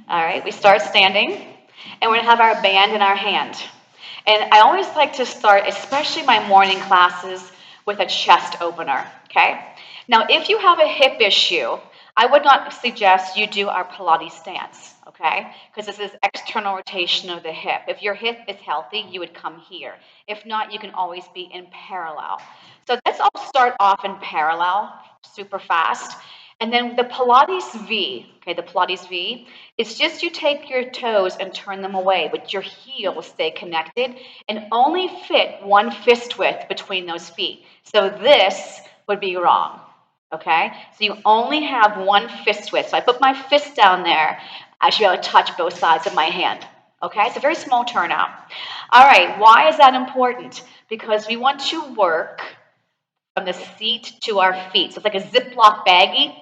All right, we start standing, and we're gonna have our band in our hand. And I always like to start, especially my morning classes, with a chest opener, okay? Now, if you have a hip issue, I would not suggest you do our Pilates stance, okay? Because this is external rotation of the hip. If your hip is healthy, you would come here. If not, you can always be in parallel. So let's all start off in parallel, super fast. And then the Pilates V, okay, the Pilates V, it's just you take your toes and turn them away, but your heels stay connected and only fit one fist width between those feet. So this would be wrong, okay? So you only have one fist width. So I put my fist down there. I should be able to touch both sides of my hand, okay? It's a very small turnout. All right, why is that important? Because we want to work from the seat to our feet. So it's like a Ziploc baggie.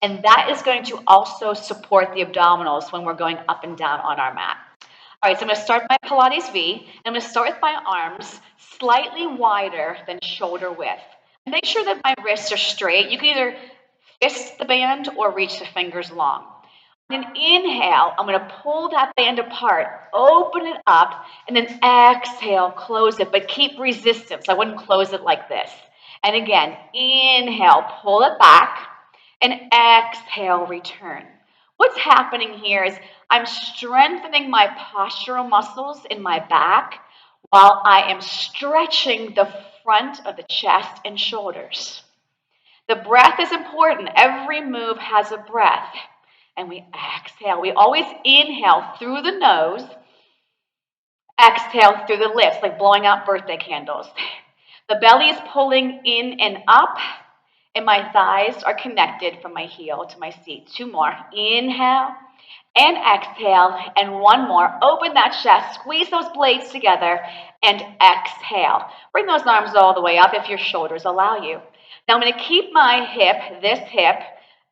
And that is going to also support the abdominals when we're going up and down on our mat. All right, so I'm going to start my Pilates V. I'm going to start with my arms slightly wider than shoulder width. Make sure that my wrists are straight. You can either fist the band or reach the fingers long. Then inhale, I'm going to pull that band apart, open it up, and then exhale, close it, but keep resistance. I wouldn't close it like this. And again, inhale, pull it back, and exhale, return. What's happening here is I'm strengthening my postural muscles in my back while I am stretching the front of the chest and shoulders. The breath is important. Every move has a breath. And we exhale. We always inhale through the nose, exhale through the lips, like blowing out birthday candles. The belly is pulling in and up, and my thighs are connected from my heel to my seat. Two more. Inhale and exhale, and one more. Open that chest, squeeze those blades together, and exhale. Bring those arms all the way up if your shoulders allow you. Now I'm going to keep my hip, this hip,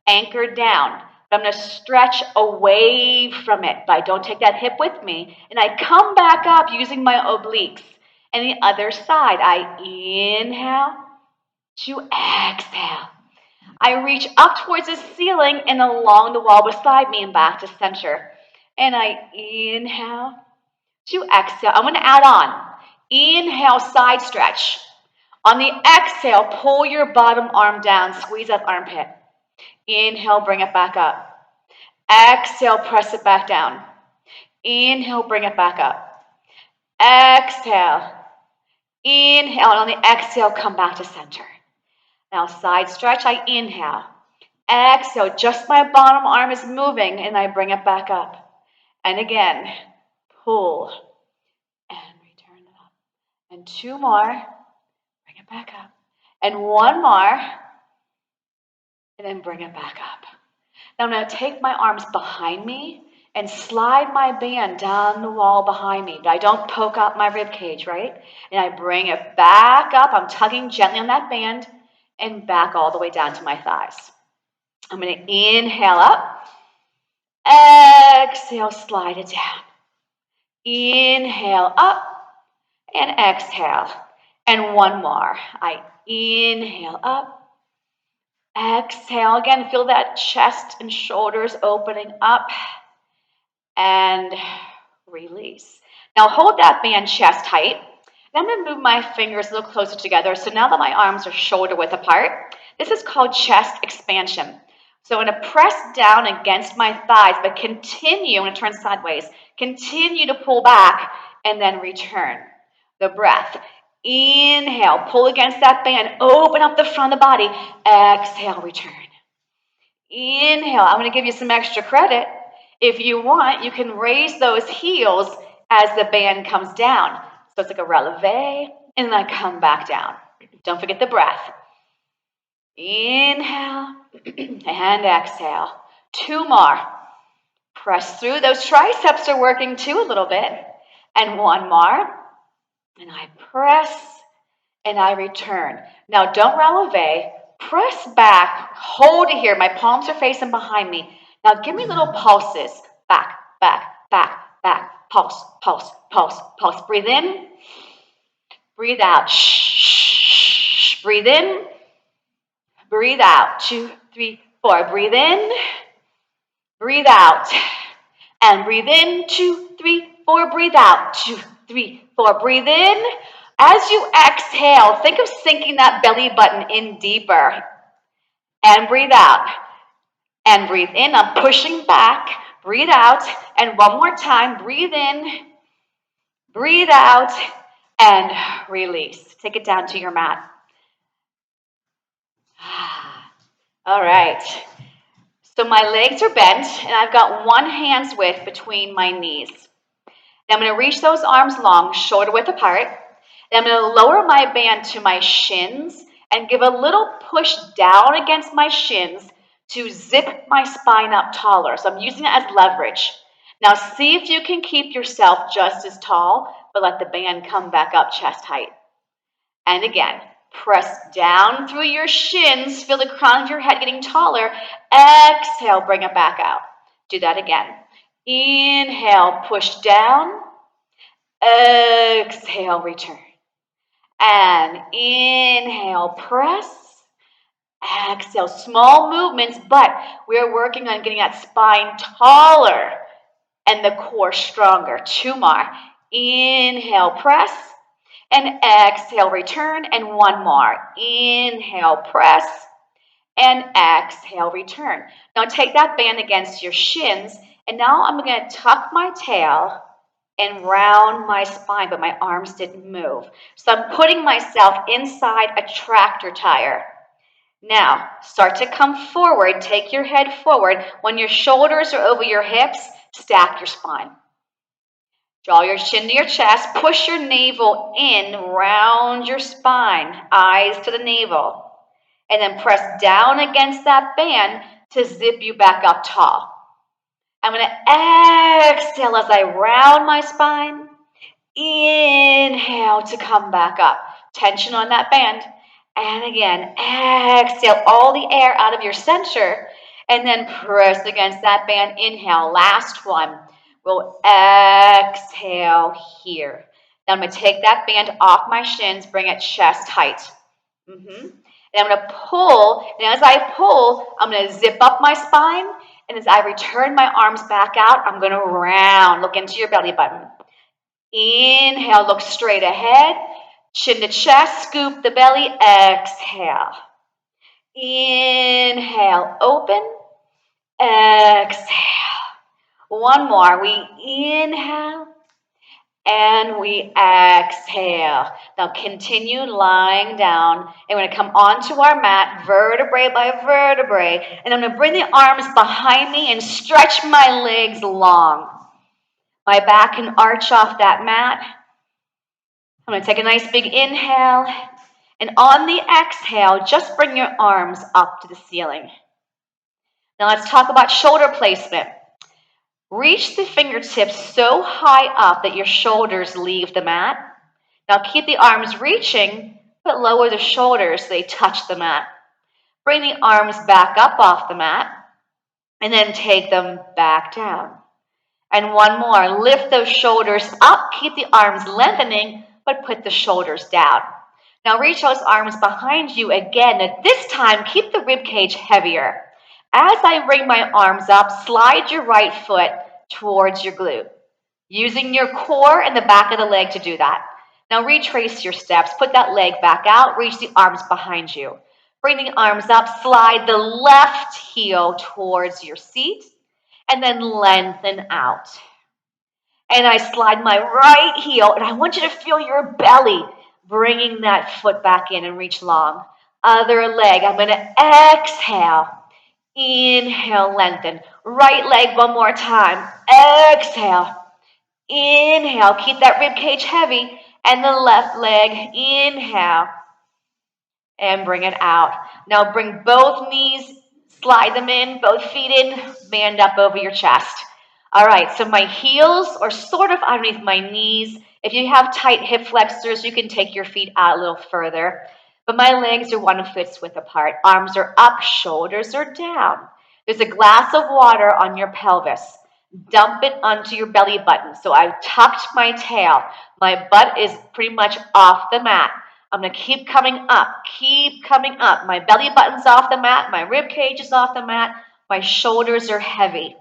anchored down. I'm going to stretch away from it, but I don't take that hip with me. And I come back up using my obliques. And the other side, I inhale to exhale. I reach up towards the ceiling and along the wall beside me and back to center. And I inhale to exhale. I'm going to add on. Inhale, side stretch. On the exhale, pull your bottom arm down, squeeze that armpit. Inhale, bring it back up. Exhale, press it back down. Inhale, bring it back up. Exhale. Inhale, and on the exhale, come back to center. Now, side stretch, I inhale. Exhale, just my bottom arm is moving, and I bring it back up. And again, pull and return it up. And two more, bring it back up. And one more, and then bring it back up. Now I'm going to take my arms behind me and slide my band down the wall behind me, but I don't poke out my rib cage, right? And I bring it back up. I'm tugging gently on that band and back all the way down to my thighs. I'm going to inhale up. Exhale, slide it down. Inhale up and exhale. And one more. I inhale up. Exhale again, feel that chest and shoulders opening up and release. Now hold that band chest height. And I'm going to move my fingers a little closer together. So now that my arms are shoulder width apart, this is called chest expansion. So I'm going to press down against my thighs, but continue, I'm going to turn sideways, continue to pull back and then return. The breath. Inhale, pull against that band, open up the front of the body. Exhale, return. Inhale, I'm going to give you some extra credit. If you want, you can raise those heels as the band comes down. So it's like a releve, and then I come back down. Don't forget the breath. Inhale, and exhale. Two more. Press through. Those triceps are working too a little bit. And one more. And I press and I return. Now don't releve. Press back. Hold it here. My palms are facing behind me. Now give me little pulses. Back, back, back, back. Pulse, pulse, pulse, pulse. Breathe in. Breathe out. Shh. Breathe in. Breathe out. 2, 3, 4. Breathe in. Breathe out. And breathe in, 2, 3, 4. Breathe out, 2, 3, 4. Breathe in. As you exhale, think of sinking that belly button in deeper. And breathe out. And breathe in. I'm pushing back. Breathe out. And one more time. Breathe in. Breathe out. And release. Take it down to your mat. All right. So my legs are bent, and I've got one hand's width between my knees. Now I'm going to reach those arms long, shoulder width apart. And I'm going to lower my band to my shins and give a little push down against my shins to zip my spine up taller. So I'm using it as leverage. Now see if you can keep yourself just as tall, but let the band come back up chest height. And again, press down through your shins, feel the crown of your head getting taller. Exhale, bring it back out. Do that again. Inhale, push down. Exhale, return. And inhale, press. Exhale, small movements, but we're working on getting that spine taller and the core stronger. 2 more. Inhale, press. And exhale, return. And 1 more. Inhale, press. And exhale, return. Now take that band against your shins. And now I'm going to tuck my tail and round my spine, but my arms didn't move. So I'm putting myself inside a tractor tire. Now, start to come forward. Take your head forward. When your shoulders are over your hips, stack your spine. Draw your chin to your chest. Push your navel in. Round your spine. Eyes to the navel. And then press down against that band to zip you back up tall. I'm going to exhale as I round my spine. Inhale to come back up. Tension on that band. And again, exhale all the air out of your center. And then press against that band. Inhale. Last one. We'll exhale here. Now I'm going to take that band off my shins, bring it chest height. And I'm going to pull. And as I pull, I'm going to zip up my spine. And as I return my arms back out, I'm going to round. Look into your belly button. Inhale, look straight ahead. Chin to chest, scoop the belly. Exhale. Inhale, open. Exhale. 1 more. We inhale and we exhale. Now continue lying down. And we're going to come onto our mat, vertebrae by vertebrae. And I'm going to bring the arms behind me and stretch my legs long. My back can arch off that mat. I'm going to take a nice big inhale. And on the exhale, just bring your arms up to the ceiling. Now let's talk about shoulder placement. Reach the fingertips so high up that your shoulders leave the mat. Now keep the arms reaching, but lower the shoulders so they touch the mat. Bring the arms back up off the mat, and then take them back down. And 1 more. Lift those shoulders up. Keep the arms lengthening, but put the shoulders down. Now reach those arms behind you again. At this time, keep the rib cage heavier. As I bring my arms up, slide your right foot towards your glute, using your core and the back of the leg to do that. Now retrace your steps. Put that leg back out. Reach the arms behind you. Bring the arms up. Slide the left heel towards your seat, and then lengthen out. And I slide my right heel, and I want you to feel your belly bringing that foot back in and reach long. Other leg, I'm going to exhale. Inhale, lengthen. Right leg 1 more time. Exhale. Inhale. Keep that rib cage heavy. And the left leg. Inhale. And bring it out. Now bring both knees, slide them in, both feet in, band up over your chest. All right, so my heels are sort of underneath my knees. If you have tight hip flexors, you can take your feet out a little further. But my legs are 1 foot's width apart. Arms are up, shoulders are down. There's a glass of water on your pelvis. Dump it onto your belly button. So I've tucked my tail. My butt is pretty much off the mat. I'm going to keep coming up. Keep coming up. My belly button's off the mat. My rib cage is off the mat. My shoulders are heavy.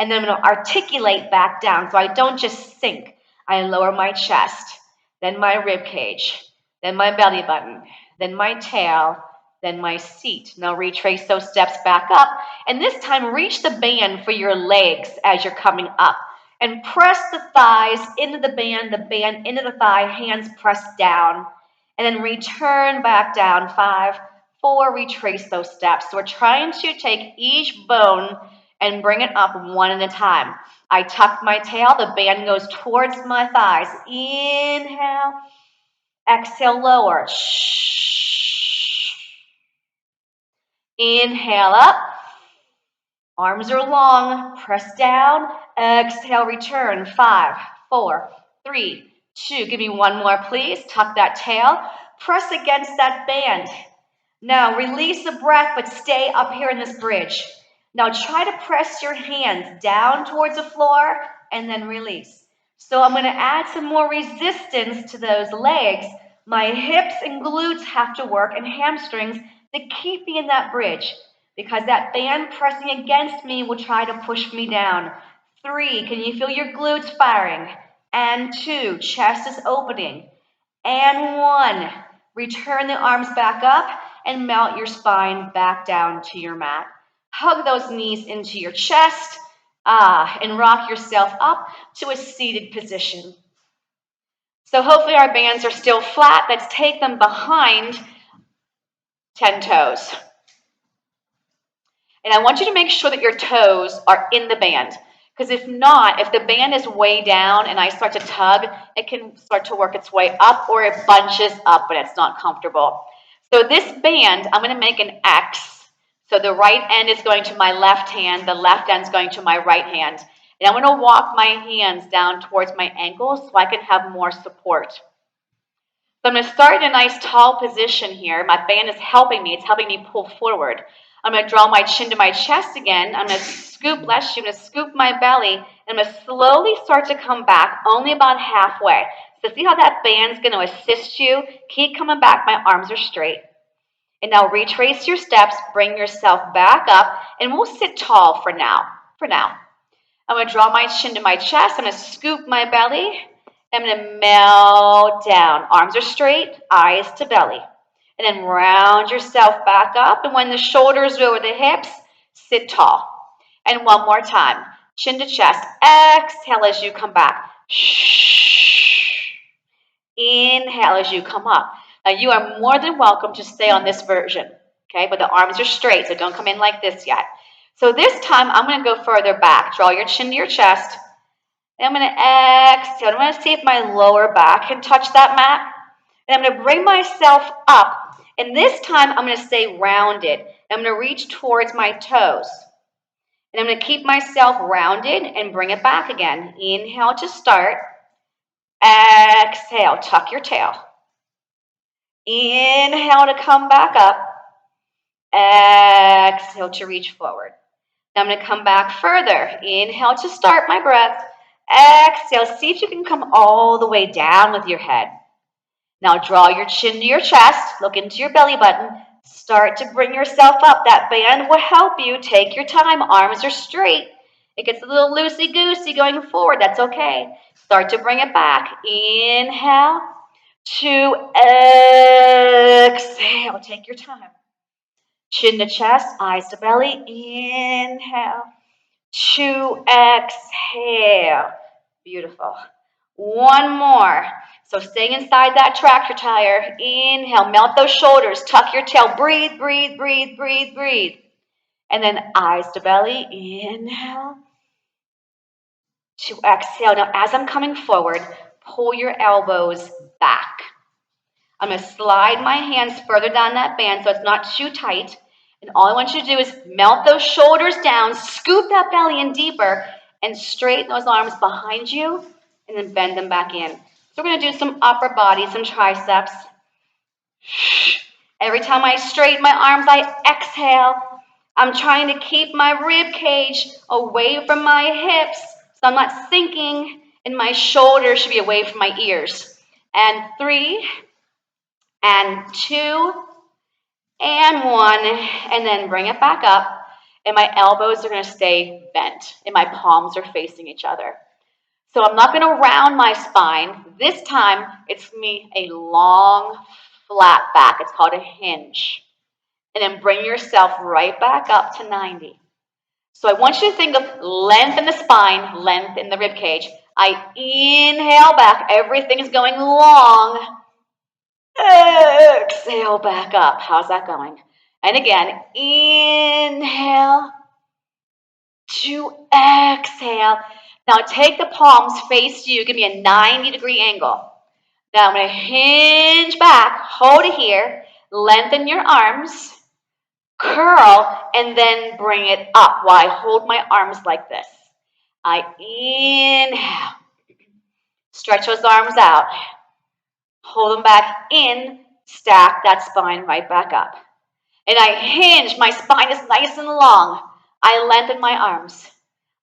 And then I'm going to articulate back down so I don't just sink. I lower my chest, then my rib cage, then my belly button, then my tail, then my seat. Now retrace those steps back up. And this time reach the band for your legs as you're coming up. And press the thighs into the band into the thigh, hands pressed down. And then return back down. 5, 4, retrace those steps. So we're trying to take each bone and bring it up one at a time. I tuck my tail, the band goes towards my thighs. Inhale, exhale, lower. Inhale up, arms are long, press down, exhale, return. 5, 4, 3, 2. Give me one more, please. Tuck that tail, press against that band. Now release the breath, but stay up here in this bridge. Now try to press your hands down towards the floor and then release. So I'm going to add some more resistance to those legs. My hips and glutes have to work and hamstrings to keep me in that bridge because that band pressing against me will try to push me down. 3, can you feel your glutes firing? And 2, chest is opening. And 1, return the arms back up and melt your spine back down to your mat. Hug those knees into your chest and rock yourself up to a seated position. So hopefully our bands are still flat. Let's take them behind 10 toes. And I want you to make sure that your toes are in the band. Because if not, if the band is way down and I start to tug, it can start to work its way up or it bunches up and it's not comfortable. So this band, I'm going to make an X. So the right end is going to my left hand, the left end is going to my right hand. And I'm going to walk my hands down towards my ankles so I can have more support. So I'm going to start in a nice tall position here. My band is helping me. It's helping me pull forward. I'm going to draw my chin to my chest again. I'm going to scoop, bless you, I'm going to scoop my belly. And I'm going to slowly start to come back, only about halfway. So see how that band's going to assist you? Keep coming back. My arms are straight. And now retrace your steps. Bring yourself back up. And we'll sit tall for now. I'm going to draw my chin to my chest. I'm going to scoop my belly. I'm going to melt down. Arms are straight, eyes to belly. And then round yourself back up. And when the shoulders go over the hips, sit tall. And one more time. Chin to chest. Exhale as you come back. Inhale as you come up. Now you are more than welcome to stay on this version. Okay, but the arms are straight, so don't come in like this yet. So this time I'm going to go further back. Draw your chin to your chest. And I'm going to exhale. I'm going to see if my lower back can touch that mat. And I'm going to bring myself up. And this time I'm going to stay rounded. I'm going to reach towards my toes. And I'm going to keep myself rounded and bring it back again. Inhale to start. Exhale, tuck your tail. Inhale to come back up. Exhale to reach forward. Now I'm going to come back further. Inhale to start my breath. Exhale, see if you can come all the way down with your head. Now draw your chin to your chest, look into your belly button, start to bring yourself up. That band will help you. Take your time, arms are straight. It gets a little loosey-goosey going forward, that's okay. Start to bring it back. Inhale to exhale, take your time. Chin to chest, eyes to belly, inhale to exhale. Beautiful. One more. So stay inside that tractor tire. Inhale, melt those shoulders, tuck your tail, breathe, breathe, breathe, breathe, breathe. And then eyes to belly, inhale to exhale. Now as I'm coming forward, pull your elbows back. I'm going to slide my hands further down that band so it's not too tight. And all I want you to do is melt those shoulders down, scoop that belly in deeper, and straighten those arms behind you, and then bend them back in. So we're going to do some upper body, some triceps. Every time I straighten my arms, I exhale. I'm trying to keep my rib cage away from my hips, so I'm not sinking, and my shoulders should be away from my ears. And 3, and 2, and 1, and then bring it back up. and my elbows are going to stay bent, and my palms are facing each other. So I'm not going to round my spine. This time, it's going to be a long, flat back. It's called a hinge. And then bring yourself right back up to 90. So I want you to think of length in the spine, length in the rib cage. I inhale back. Everything is going long. Exhale back up. How's that going? And again, inhale to exhale. Now take the palms face you. Give me a 90-degree angle. Now I'm going to hinge back. Hold it here. Lengthen your arms. Curl, and then bring it up while I hold my arms like this. I inhale. Stretch those arms out. Hold them back in. Stack that spine right back up. And I hinge. My spine is nice and long. I lengthen my arms.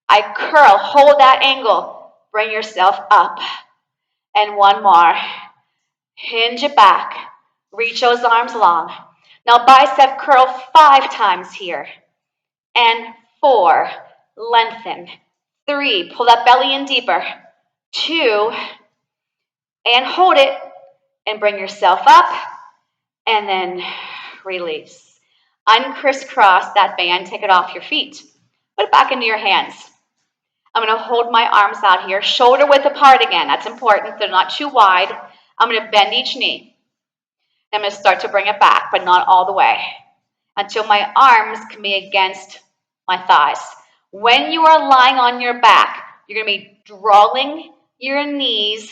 I curl. Hold that angle. Bring yourself up. And one more. Hinge it back. Reach those arms long. Now bicep curl 5 times here. And 4, lengthen. 3, pull that belly in deeper. 2, and hold it. And bring yourself up. And then release. Uncrisscross that band. Take it off your feet. Put it back into your hands. I'm going to hold my arms out here. Shoulder width apart again. That's important. They're not too wide. I'm going to bend each knee. I'm going to start to bring it back, but not all the way, until my arms can be against my thighs. When you are lying on your back, you're going to be drawing your knees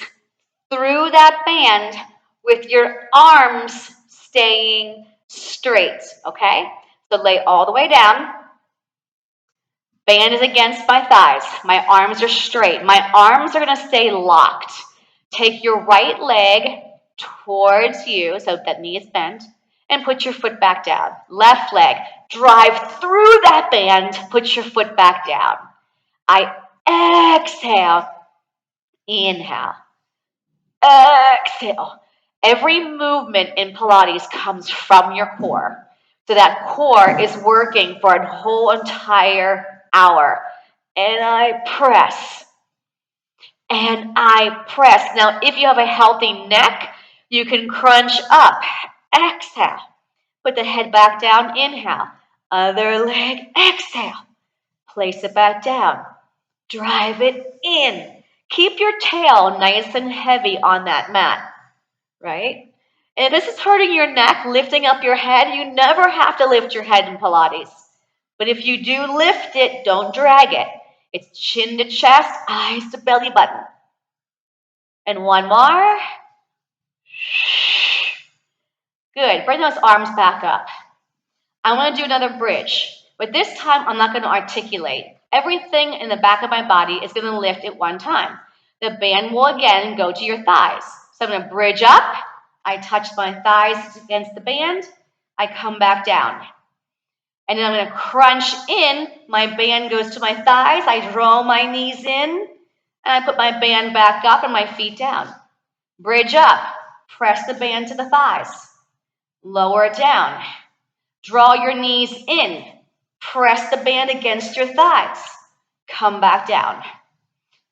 through that band with your arms staying straight, okay? So lay all the way down. Band is against my thighs. My arms are straight. My arms are going to stay locked. Take your right leg towards you, so that knee is bent, and put your foot back down. Left leg, drive through that band, put your foot back down. I exhale, inhale, exhale. Every movement in Pilates comes from your core. So that core is working for a whole entire hour. And I press. And I press. Now, if you have a healthy neck, you can crunch up. Exhale. Put the head back down. Inhale. Other leg. Exhale. Place it back down. Drive it in. Keep your tail nice and heavy on that mat. Right? And if this is hurting your neck, lifting up your head, you never have to lift your head in Pilates. But if you do lift it, don't drag it. It's chin to chest, eyes to belly button. And one more. Good. Bring those arms back up. I want to do another bridge. But this time, I'm not going to articulate. Everything in the back of my body is going to lift at one time. The band will again go to your thighs. So I'm going to bridge up. I touch my thighs against the band. I come back down. And then I'm going to crunch in. My band goes to my thighs. I draw my knees in. And I put my band back up and my feet down. Bridge up. Press the band to the thighs. Lower it down. Draw your knees in. Press the band against your thighs. Come back down.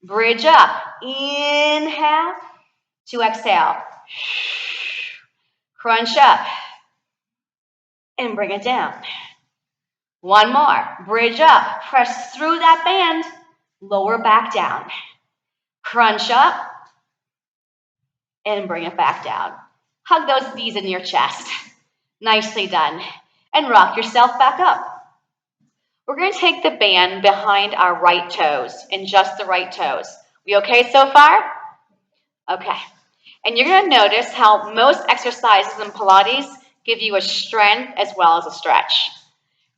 Bridge up. Inhale to exhale. Crunch up. And bring it down. One more. Bridge up. Press through that band. Lower back down. Crunch up. And bring it back down. Hug those knees in your chest. Nicely done. And rock yourself back up. We're going to take the band behind our right toes, and just the right toes. We okay so far? Okay. And you're going to notice how most exercises in Pilates give you a strength as well as a stretch.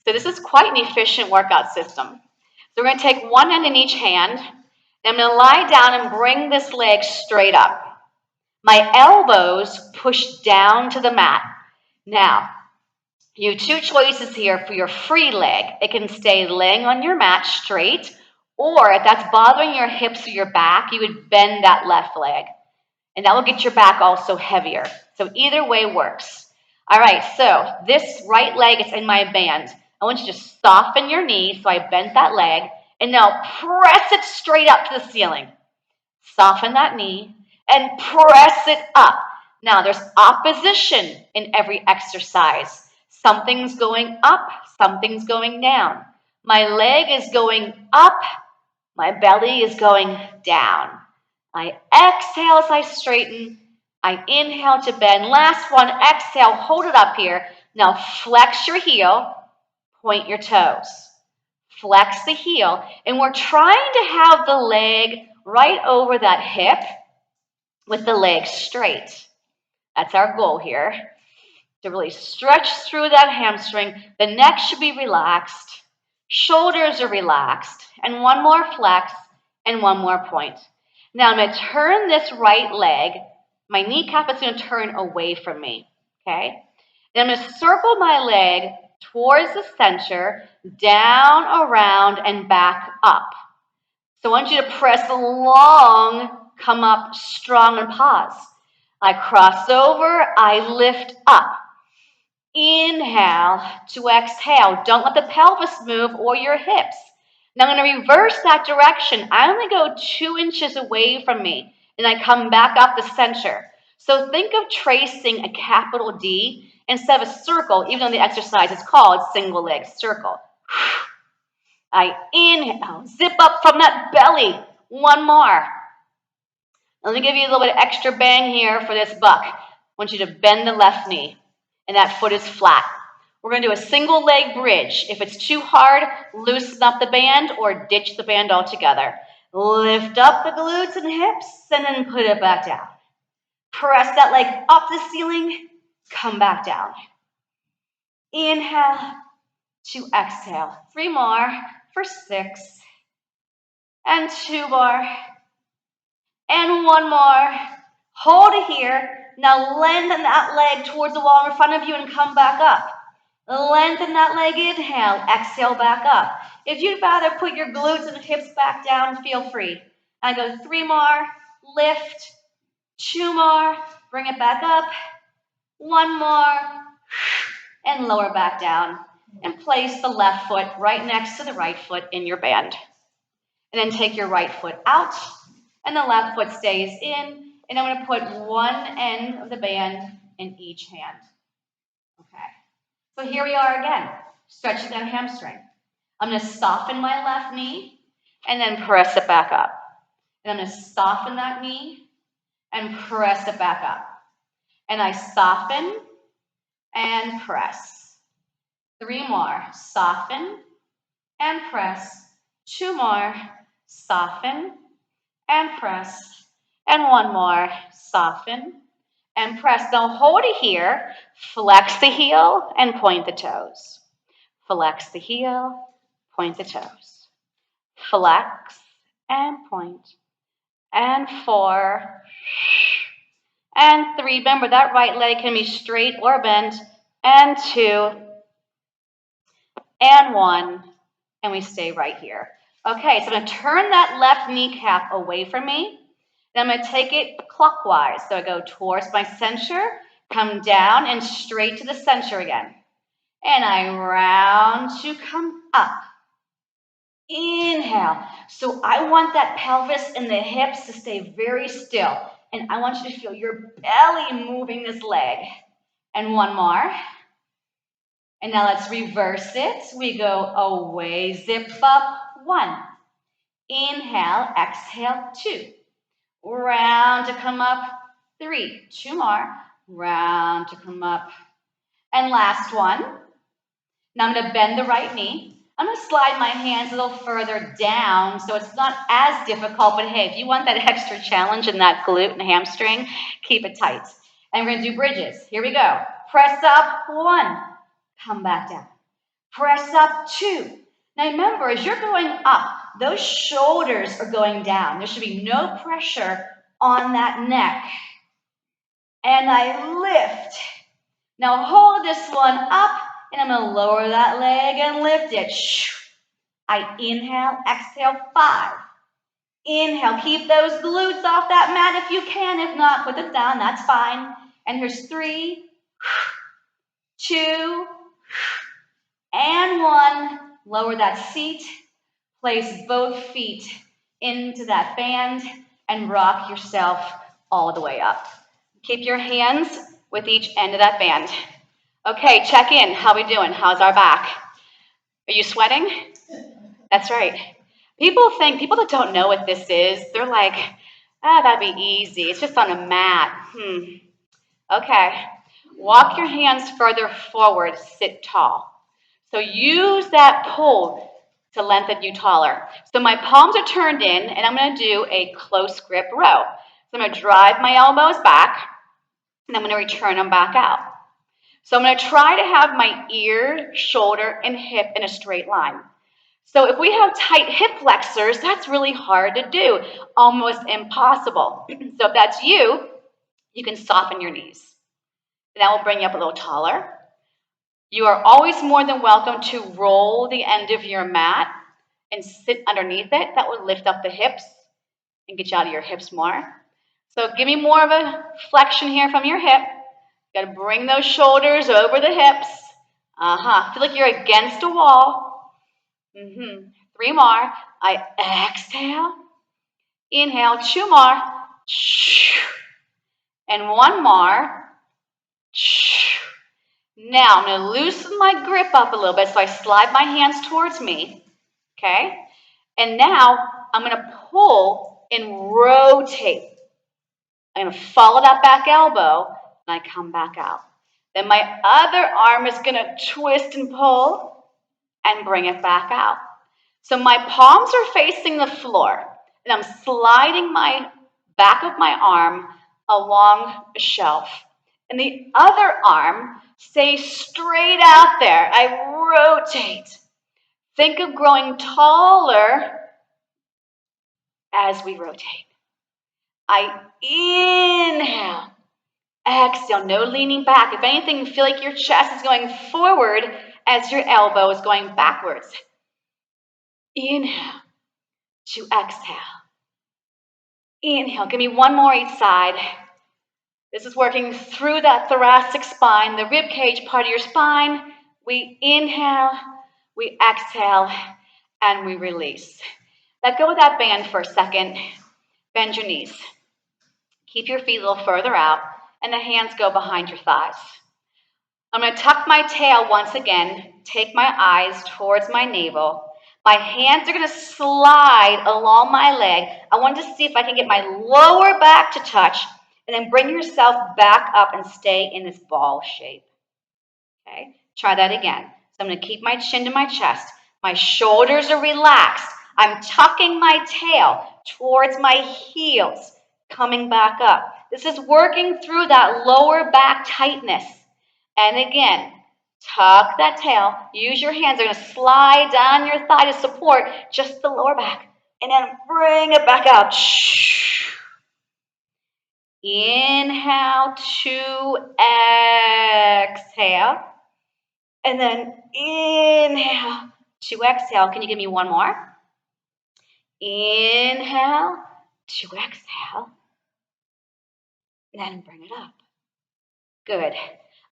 So this is quite an efficient workout system. So we're going to take one end in each hand, and I'm going to lie down and bring this leg straight up. My elbows push down to the mat. Now, you have 2 choices here for your free leg. It can stay laying on your mat straight, or if that's bothering your hips or your back, you would bend that left leg. And that will get your back also heavier. So either way works. All right, so this right leg is in my band. I want you to soften your knee, so I bent that leg, and now press it straight up to the ceiling. Soften that knee and press it up. Now there's opposition in every exercise. Something's going up, something's going down. My leg is going up, my belly is going down. I exhale as I straighten. I inhale to bend. Last one, exhale, hold it up here. Now flex your heel, point your toes. Flex the heel, and we're trying to have the leg right over that hip with the leg straight. That's our goal here, to really stretch through that hamstring. The neck should be relaxed, shoulders are relaxed, and one more flex and one more point. Now I'm going to turn this right leg, my kneecap is going to turn away from me, okay? And I'm going to circle my leg towards the center, down, around, and back up. So I want you to press long, come up strong, and pause. I cross over, I lift up. Inhale to exhale. Don't let the pelvis move or your hips. Now I'm going to reverse that direction. I only go 2 inches away from me, and I come back up the center. So think of tracing a capital D instead of a circle, even though the exercise is called single leg circle. I inhale, zip up from that belly. One more. Let me give you a little bit of extra bang here for this buck. I want you to bend the left knee, and that foot is flat. We're going to do a single leg bridge. If it's too hard, loosen up the band or ditch the band altogether. Lift up the glutes and hips, and then put it back down. Press that leg up the ceiling, come back down. Inhale to exhale. 3 more for 6. And 2 more. And 1 more. Hold it here. Now lengthen that leg towards the wall in front of you and come back up. Lengthen that leg, inhale, exhale back up. If you'd rather put your glutes and hips back down, feel free. I go 3 more, lift, 2 more, bring it back up, 1 more, and lower back down. And place the left foot right next to the right foot in your band. And then take your right foot out, and the left foot stays in, and I'm going to put one end of the band in each hand. Okay. So here we are again, stretching that hamstring. I'm going to soften my left knee and then press it back up. And I'm going to soften that knee and press it back up. And I soften and press. 3 more, soften and press. 2 more, soften and press. And 1 more, soften and press. Now hold it here, flex the heel and point the toes. Flex the heel, point the toes. Flex and point. And 4. And 3. Remember, that right leg can be straight or bent. And 2. And 1. And we stay right here. Okay, so I'm going to turn that left kneecap away from me. Then I'm going to take it clockwise. So I go towards my center, come down, and straight to the center again. And I round to come up. Inhale. So I want that pelvis and the hips to stay very still. And I want you to feel your belly moving this leg. And 1 more. And now let's reverse it. We go away, zip up, 1. Inhale, exhale, 2. Round to come up, 3. 2 more. Round to come up. And last one. Now I'm going to bend the right knee. I'm going to slide my hands a little further down so it's not as difficult, but hey, if you want that extra challenge in that glute and hamstring, keep it tight. And we're going to do bridges. Here we go. Press up, 1. Come back down. Press up, 2. Now remember, as you're going up, those shoulders are going down. There should be no pressure on that neck. And I lift. Now hold this one up, and I'm going to lower that leg and lift it. I inhale, exhale, 5. Inhale, keep those glutes off that mat if you can. If not, put them down, that's fine. And here's 3, 2, and one. Lower that seat. Place both feet into that band and rock yourself all the way up. Keep your hands with each end of that band. Okay, check in. How we doing? How's our back? Are you sweating? That's right. People that don't know what this is, they're like, that'd be easy. It's just on a mat. Okay. Walk your hands further forward. Sit tall. So use that pull to lengthen you taller. So my palms are turned in, and I'm going to do a close grip row. So I'm going to drive my elbows back, and I'm going to return them back out. So I'm going to try to have my ear, shoulder, and hip in a straight line. So if we have tight hip flexors, that's really hard to do, almost impossible. So if that's you, you can soften your knees. That will bring you up a little taller. You are always more than welcome to roll the end of your mat and sit underneath it. That will lift up the hips and get you out of your hips more. So give me more of a flexion here from your hip. You got to bring those shoulders over the hips. Feel like you're against a wall. 3 more. I exhale. Inhale. 2 more. And 1 more. Now, I'm going to loosen my grip up a little bit, so I slide my hands towards me, okay? And now, I'm going to pull and rotate. I'm going to follow that back elbow, and I come back out. Then my other arm is going to twist and pull and bring it back out. So my palms are facing the floor, and I'm sliding my back of my arm along the shelf. And the other arm stays straight out there. I rotate. Think of growing taller as we rotate. I inhale. Exhale, no leaning back. If anything, you feel like your chest is going forward as your elbow is going backwards. Inhale to exhale. Inhale. Give me 1 more each side. This is working through that thoracic spine, the rib cage part of your spine. We inhale, we exhale, and we release. Let go of that band for a second. Bend your knees. Keep your feet a little further out, and the hands go behind your thighs. I'm going to tuck my tail once again, take my eyes towards my navel. My hands are going to slide along my leg. I want to see if I can get my lower back to touch, and then bring yourself back up and stay in this ball shape. Okay, try that again. So I'm going to keep my chin to my chest. My shoulders are relaxed. I'm tucking my tail towards my heels, coming back up. This is working through that lower back tightness. And again, tuck that tail. Use your hands. They're going to slide down your thigh to support just the lower back. And then bring it back out. Inhale to exhale. And then inhale to exhale. Can you give me 1 more? Inhale to exhale. And then bring it up. Good.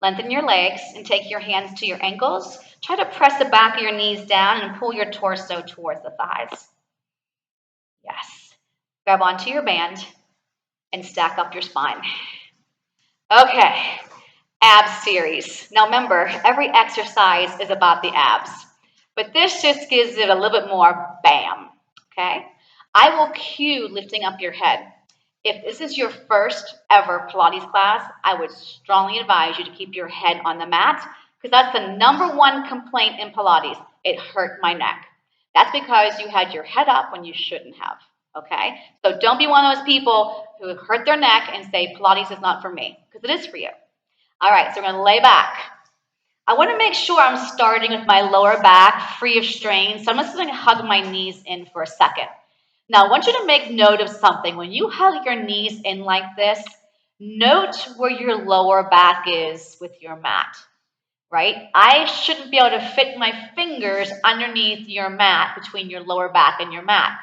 Lengthen your legs and take your hands to your ankles. Try to press the back of your knees down and pull your torso towards the thighs. Yes. Grab onto your band and stack up your spine. Okay. Abs series. Now remember, every exercise is about the abs, but this just gives it a little bit more bam, okay? I will cue lifting up your head. If this is your first ever Pilates class, I would strongly advise you to keep your head on the mat, because that's the #1 complaint in Pilates. It hurt my neck. That's because you had your head up when you shouldn't have, okay? So don't be one of those people who hurt their neck and say Pilates is not for me, because it is for you. All right, so we're going to lay back. I want to make sure I'm starting with my lower back free of strain, so I'm just going to hug my knees in for a second. Now, I want you to make note of something. When you hug your knees in like this, note where your lower back is with your mat, right? I shouldn't be able to fit my fingers underneath your mat, between your lower back and your mat.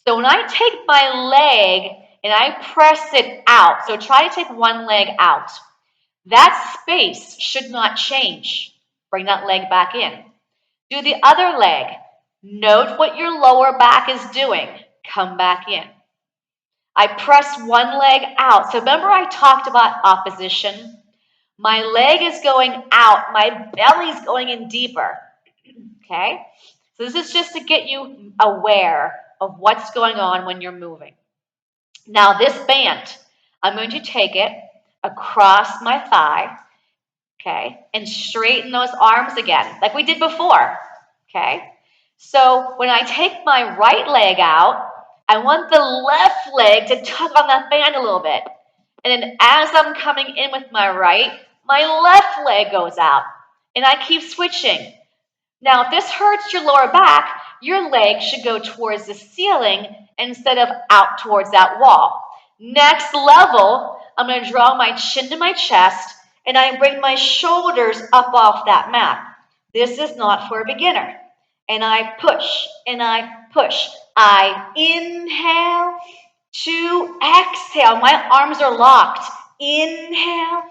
So when I take my leg and I press it out, so try to take one leg out. That space should not change. Bring that leg back in. Do the other leg. Note what your lower back is doing. Come back in. I press one leg out. So remember I talked about opposition? My leg is going out. My belly's going in deeper. Okay? So this is just to get you aware of what's going on when you're moving. Now this band, I'm going to take it across my thigh, okay, and straighten those arms again, like we did before, okay? So when I take my right leg out, I want the left leg to tug on that band a little bit. And then as I'm coming in with my right, my left leg goes out. And I keep switching. Now, if this hurts your lower back, your leg should go towards the ceiling instead of out towards that wall. Next level, I'm going to draw my chin to my chest, and I bring my shoulders up off that mat. This is not for a beginner. And I push, and I push. I inhale to exhale. My arms are locked. Inhale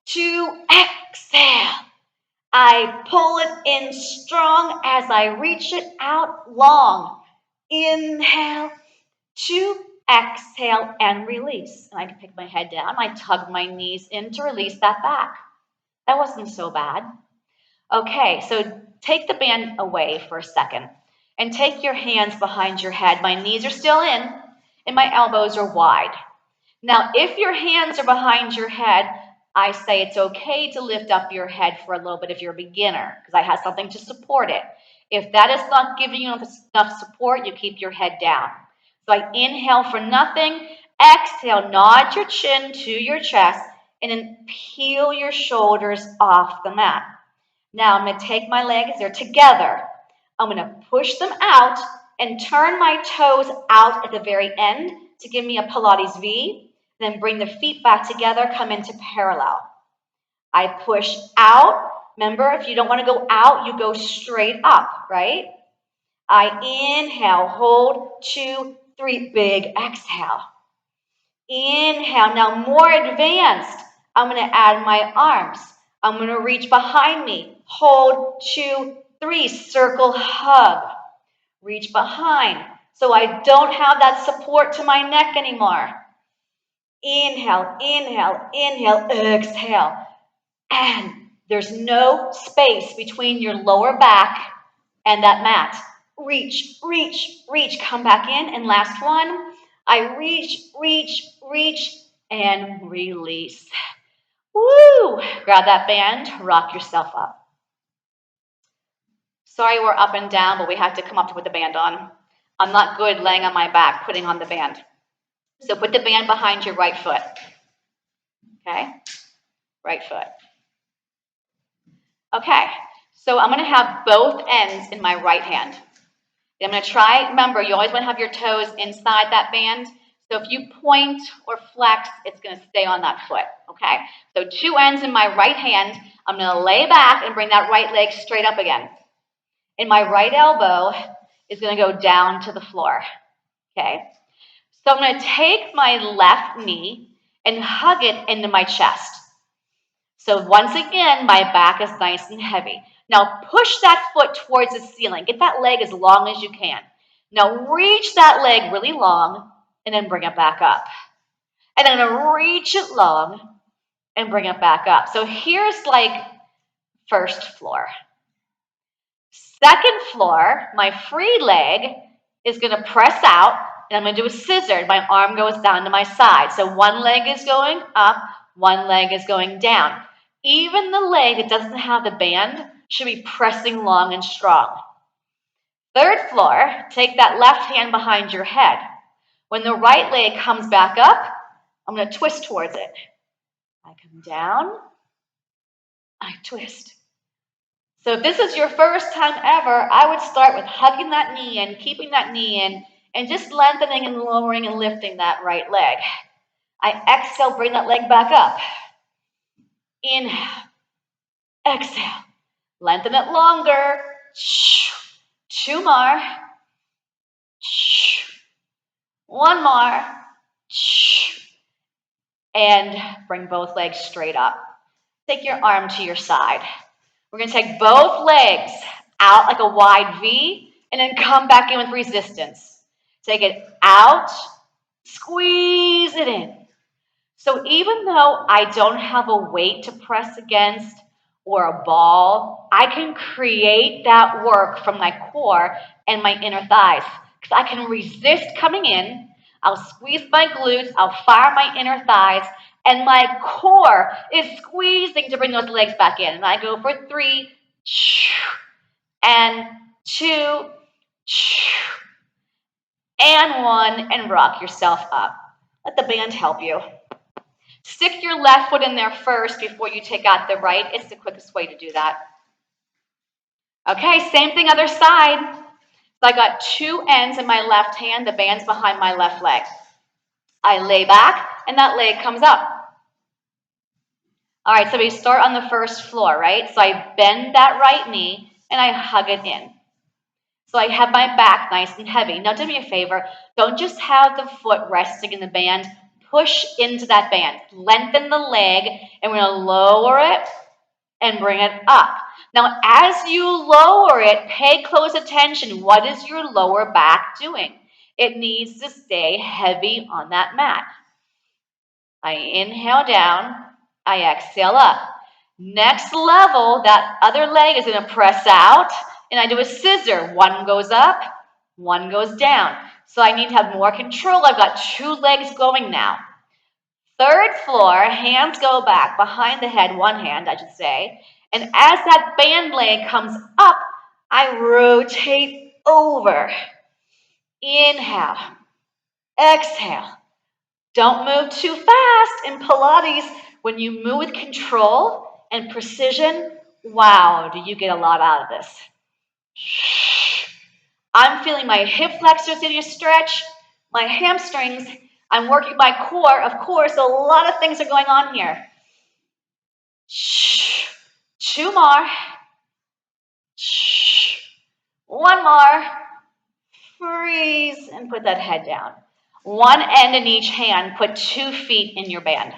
to exhale. I pull it in strong as I reach it out long. Inhale, two, exhale, and release. And I can pick my head down. I tug my knees in to release that back. That wasn't so bad. Okay, so take the band away for a second and take your hands behind your head. My knees are still in and my elbows are wide. Now, if your hands are behind your head, I say it's okay to lift up your head for a little bit if you're a beginner, because I have something to support it. If that is not giving you enough support, you keep your head down. So I inhale for nothing, exhale, nod your chin to your chest, and then peel your shoulders off the mat. Now I'm going to take my legs, they're together. I'm going to push them out and turn my toes out at the very end to give me a Pilates V. Then bring the feet back together, come into parallel. I push out. Remember, if you don't want to go out, you go straight up, right? I inhale, hold, 2, 3, big exhale. Inhale, now more advanced. I'm going to add my arms. I'm going to reach behind me. Hold, 2, 3, circle, hug. Reach behind. So I don't have that support to my neck anymore. Inhale, inhale, inhale, exhale. And there's no space between your lower back and that mat. Reach, reach, reach. Come back in. And last one. I reach, reach, reach, and release. Woo! Grab that band, rock yourself up. Sorry we're up and down, but we have to come up to put the band on. I'm not good laying on my back, putting on the band. So put the band behind your right foot. Okay? Right foot. Okay, so I'm going to have both ends in my right hand. I'm going to try, remember, you always want to have your toes inside that band. So if you point or flex, it's going to stay on that foot, okay? So two ends in my right hand. I'm going to lay back and bring that right leg straight up again. And my right elbow is going to go down to the floor, okay? So I'm going to take my left knee and hug it into my chest. So once again, my back is nice and heavy. Now push that foot towards the ceiling. Get that leg as long as you can. Now reach that leg really long and then bring it back up. And I'm going to reach it long and bring it back up. So here's like first floor. Second floor, my free leg is going to press out and I'm going to do a scissor. My arm goes down to my side. So one leg is going up, one leg is going down. Even the leg that doesn't have the band should be pressing long and strong. Third floor, take that left hand behind your head. When the right leg comes back up, I'm going to twist towards it. I come down, I twist. So if this is your first time ever, I would start with hugging that knee in, keeping that knee in, and just lengthening and lowering and lifting that right leg. I exhale, bring that leg back up. Inhale, exhale, lengthen it longer. 2 more. 1 more. And bring both legs straight up. Take your arm to your side. We're going to take both legs out like a wide V, and then come back in with resistance. Take it out, squeeze it in. So even though I don't have a weight to press against or a ball, I can create that work from my core and my inner thighs. Because I can resist coming in, I'll squeeze my glutes, I'll fire my inner thighs, and my core is squeezing to bring those legs back in. And I go for 3, and 2, and 1, and rock yourself up. Let the band help you. Stick your left foot in there first before you take out the right. It's the quickest way to do that. Okay, same thing other side. So I got 2 ends in my left hand, the band's behind my left leg. I lay back, and that leg comes up. All right, so we start on the first floor, right? So I bend that right knee, and I hug it in. So I have my back nice and heavy. Now do me a favor, don't just have the foot resting in the band. Push into that band. Lengthen the leg, and we're going to lower it and bring it up. Now, as you lower it, pay close attention. What is your lower back doing? It needs to stay heavy on that mat. I inhale down, I exhale up. Next level, that other leg is going to press out, and I do a scissor. One goes up, one goes down. So I need to have more control. I've got 2 legs going now. Third floor, hands go back behind the head, one hand, I should say. And as that band leg comes up, I rotate over. Inhale, exhale. Don't move too fast. In Pilates, when you move with control and precision, wow, do you get a lot out of this. I'm feeling my hip flexors getting a stretch, my hamstrings. I'm working my core. Of course, a lot of things are going on here. 2 more. 1 more. Freeze and put that head down. 1 end in each hand. Put 2 feet in your band.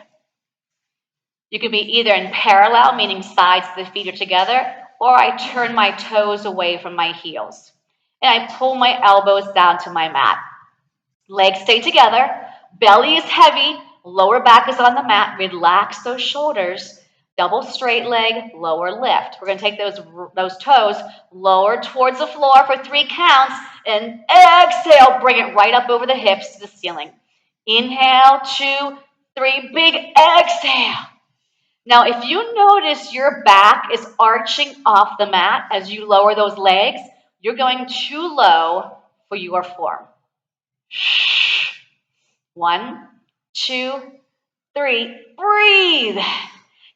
You can be either in parallel, meaning sides of the feet are together, or I turn my toes away from my heels. And I pull my elbows down to my mat. Legs stay together. Belly is heavy. Lower back is on the mat. Relax those shoulders. Double straight leg, lower lift. We're going to take those toes lower towards the floor for 3 counts, and exhale, bring it right up over the hips to the ceiling. Inhale, 2, 3, big exhale. Now, if you notice your back is arching off the mat as you lower those legs, you're going too low for your form. 1, 2, 3, breathe.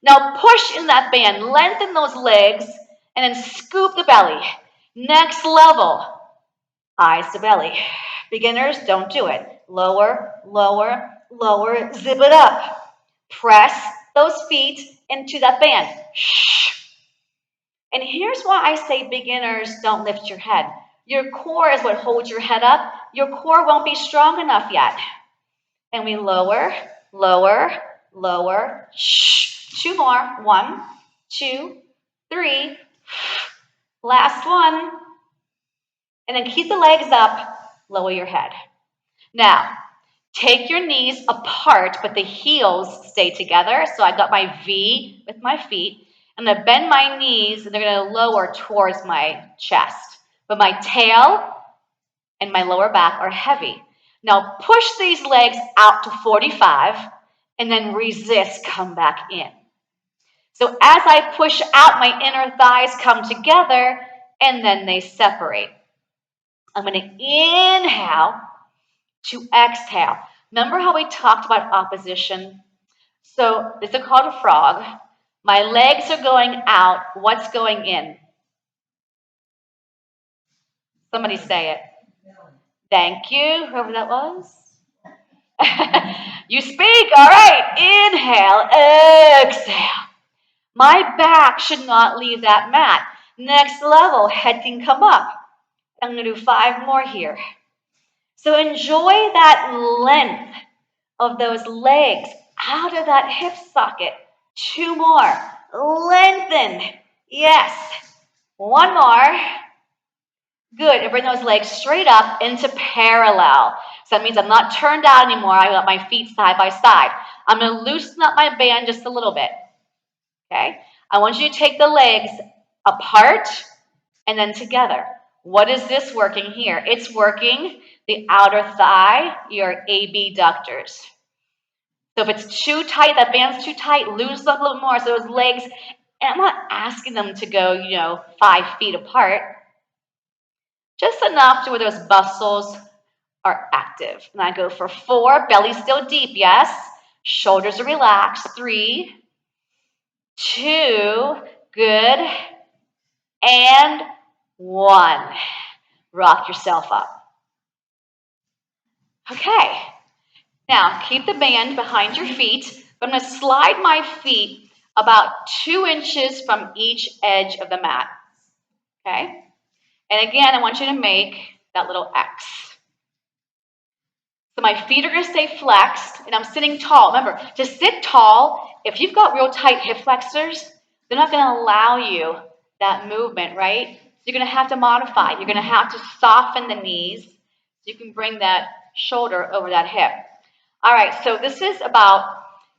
Now push in that band, lengthen those legs, and then scoop the belly. Next level, eyes to belly. Beginners, don't do it. Lower, lower, lower, zip it up. Press those feet into that band. And here's why I say beginners, don't lift your head. Your core is what holds your head up. Your core won't be strong enough yet. And we lower, lower, lower. 2 more. 1, 2, 3. Last one. And then keep the legs up. Lower your head. Now, take your knees apart, but the heels stay together. So I got my V with my feet. I'm going to bend my knees, and they're going to lower towards my chest. But my tail and my lower back are heavy. Now push these legs out to 45, and then resist, come back in. So as I push out, my inner thighs come together, and then they separate. I'm going to inhale to exhale. Remember how we talked about opposition? So this is called a frog. My legs are going out. What's going in? Somebody say it. Thank you, whoever that was. You speak. All right. Inhale, exhale. My back should not leave that mat. Next level, head can come up. I'm going to do 5 more here. So enjoy that length of those legs out of that hip socket. 2 more. Lengthen. Yes. One more. Good. And bring those legs straight up into parallel. So that means I'm not turned out anymore. I got my feet side by side. I'm going to loosen up my band just a little bit. Okay? I want you to take the legs apart and then together. What is this working here? It's working the outer thigh, your abductors. So if it's too tight, that band's too tight, loosen up a little more. So those legs, and I'm not asking them to go, 5 feet apart. Just enough to where those muscles are active. And I go for 4, belly still deep, yes. Shoulders are relaxed. 3, 2, good. And 1. Rock yourself up. Okay. Now, keep the band behind your feet. I'm going to slide my feet about 2 inches from each edge of the mat. Okay? And again, I want you to make that little X. So my feet are going to stay flexed, and I'm sitting tall. Remember, to sit tall, if you've got real tight hip flexors, they're not going to allow you that movement, right? So you're going to have to modify. You're going to have to soften the knees so you can bring that shoulder over that hip. All right, so this is about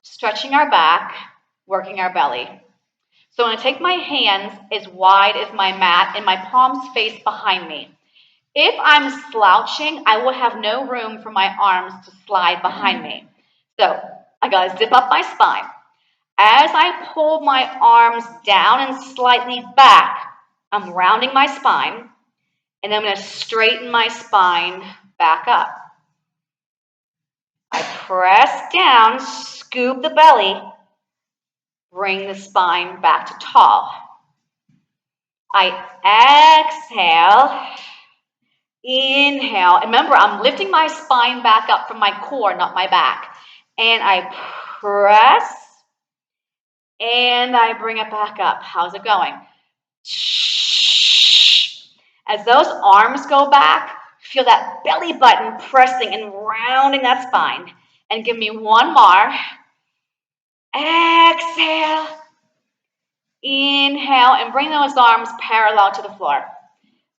stretching our back, working our belly. So I'm going to take my hands as wide as my mat and my palms face behind me. If I'm slouching, I will have no room for my arms to slide behind me. So I got to zip up my spine. As I pull my arms down and slightly back, I'm rounding my spine, and I'm going to straighten my spine back up. I press down, scoop the belly, bring the spine back to tall. I exhale, inhale. And remember, I'm lifting my spine back up from my core, not my back. And I press, and I bring it back up. How's it going? As those arms go back, feel that belly button pressing and rounding that spine. And give me one more. Exhale. Inhale, and bring those arms parallel to the floor.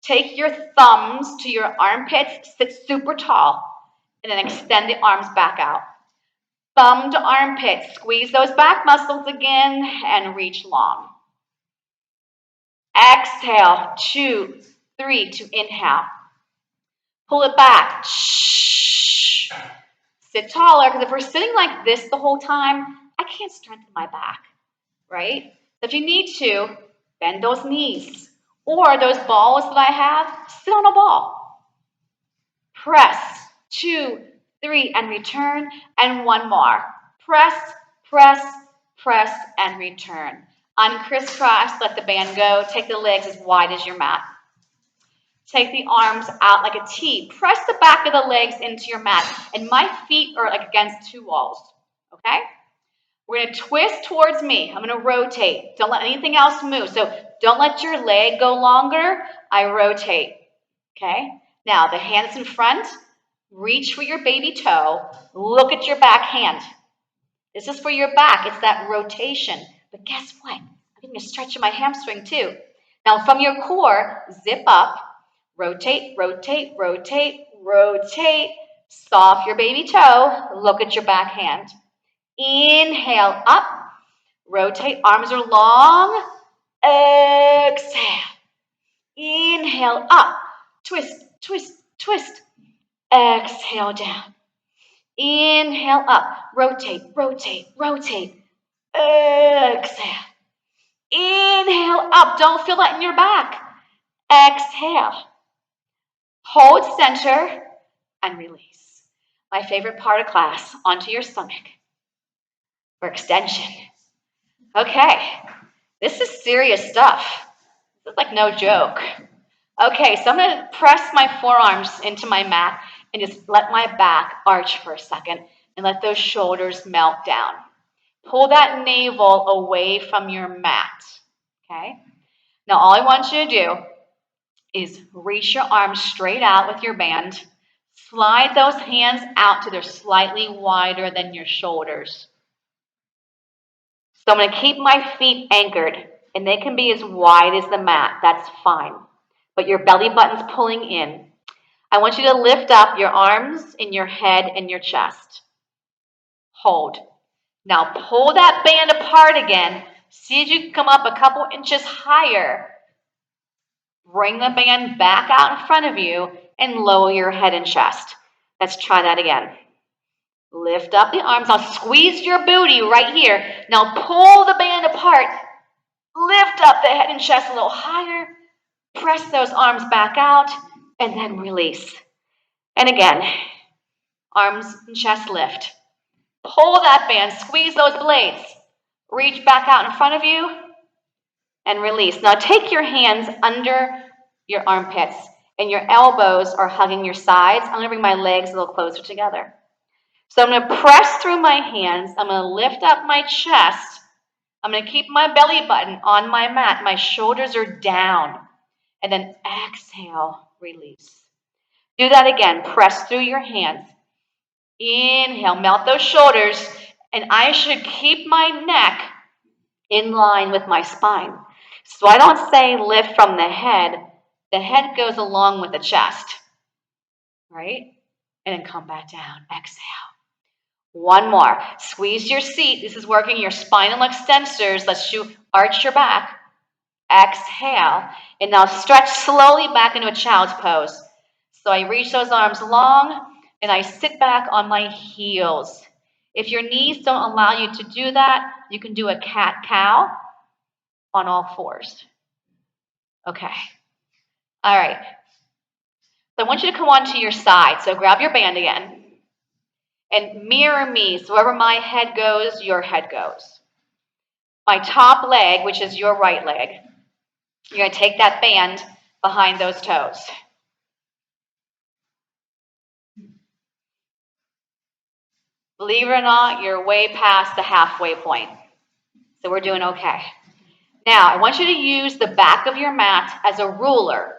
Take your thumbs to your armpits, sit super tall, and then extend the arms back out. Thumb to armpit, squeeze those back muscles again, and reach long. Exhale, 2, 3 to inhale. Pull it back. Sit taller, because if we're sitting like this the whole time, I can't strengthen my back, right? So if you need to, bend those knees. Or those balls that I have, sit on a ball. Press, 2, 3, and return, and one more. Press, press, press, and return. Uncrisscross, let the band go. Take the legs as wide as your mat. Take the arms out like a T. Press the back of the legs into your mat. And my feet are like against 2 walls, okay? We're going to twist towards me. I'm going to rotate. Don't let anything else move. So don't let your leg go longer. I rotate, okay? Now, the hands in front. Reach for your baby toe. Look at your back hand. This is for your back. It's that rotation. But guess what? I'm going to stretch my hamstring too. Now, from your core, zip up. Rotate, rotate, rotate, rotate. Soft your baby toe. Look at your back hand. Inhale up. Rotate. Arms are long. Exhale. Inhale up. Twist, twist, twist. Exhale down. Inhale up. Rotate, rotate, rotate. Exhale. Inhale up. Don't feel that in your back. Exhale. Hold center and release. My favorite part of class, onto your stomach for extension. Okay, this is serious stuff. This is like no joke. Okay, so I'm going to press my forearms into my mat and just let my back arch for a second and let those shoulders melt down. Pull that navel away from your mat, okay? Now, all I want you to do is reach your arms straight out with your band. Slide those hands out till they're slightly wider than your shoulders. So I'm going to keep my feet anchored. and they can be as wide as the mat. That's fine. But your belly button's pulling in. I want you to lift up your arms and your head and your chest. Hold. Now pull that band apart again. See if you can come up a couple inches higher. Bring the band back out in front of you and lower your head and chest. Let's try that again. Lift up the arms. Now squeeze your booty right here. Now pull the band apart. Lift up the head and chest a little higher. Press those arms back out and then release. And again, arms and chest lift. Pull that band. Squeeze those blades. Reach back out in front of you and release. Now take your hands under your armpits and your elbows are hugging your sides. I'm going to bring my legs a little closer together. So I'm going to press through my hands. I'm going to lift up my chest. I'm going to keep my belly button on my mat. My shoulders are down. And then exhale, release. Do that again. Press through your hands. Inhale, melt those shoulders. And I should keep my neck in line with my spine. So I don't say lift from the head. The head goes along with the chest. Right? And then come back down. Exhale. One more. Squeeze your seat. This is working your spinal extensors. Let's arch your back. Exhale. And now stretch slowly back into a child's pose. So I reach those arms long and I sit back on my heels. If your knees don't allow you to do that, you can do a cat-cow on all fours. Okay. All right. So I want you to come onto your side. So grab your band again. And mirror me. So wherever my head goes, your head goes. My top leg, which is your right leg, you're going to take that band behind those toes. Believe it or not, you're way past the halfway point. So we're doing okay. Now, I want you to use the back of your mat as a ruler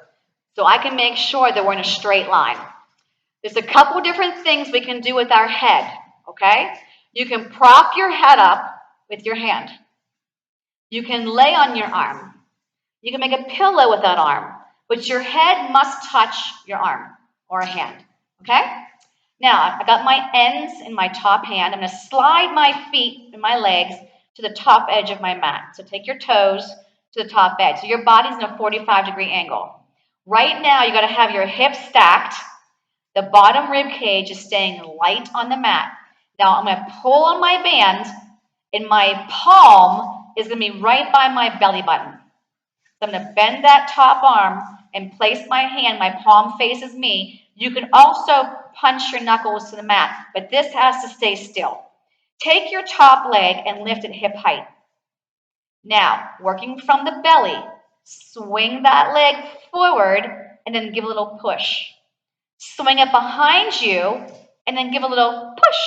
so I can make sure that we're in a straight line. There's a couple different things we can do with our head, okay? You can prop your head up with your hand. You can lay on your arm. You can make a pillow with that arm, but your head must touch your arm or a hand, okay? Now, I got my ends in my top hand. I'm going to slide my feet and my legs to the top edge of my mat. So take your toes to the top edge. So your body's in a 45-degree angle. Right now, you got to have your hips stacked. The bottom rib cage is staying light on the mat. Now, I'm going to pull on my band, and my palm is going to be right by my belly button. So I'm going to bend that top arm and place my hand. My palm faces me. You can also punch your knuckles to the mat, but this has to stay still. Take your top leg and lift it hip height. Now, working from the belly, swing that leg forward and then give a little push. Swing it behind you and then give a little push.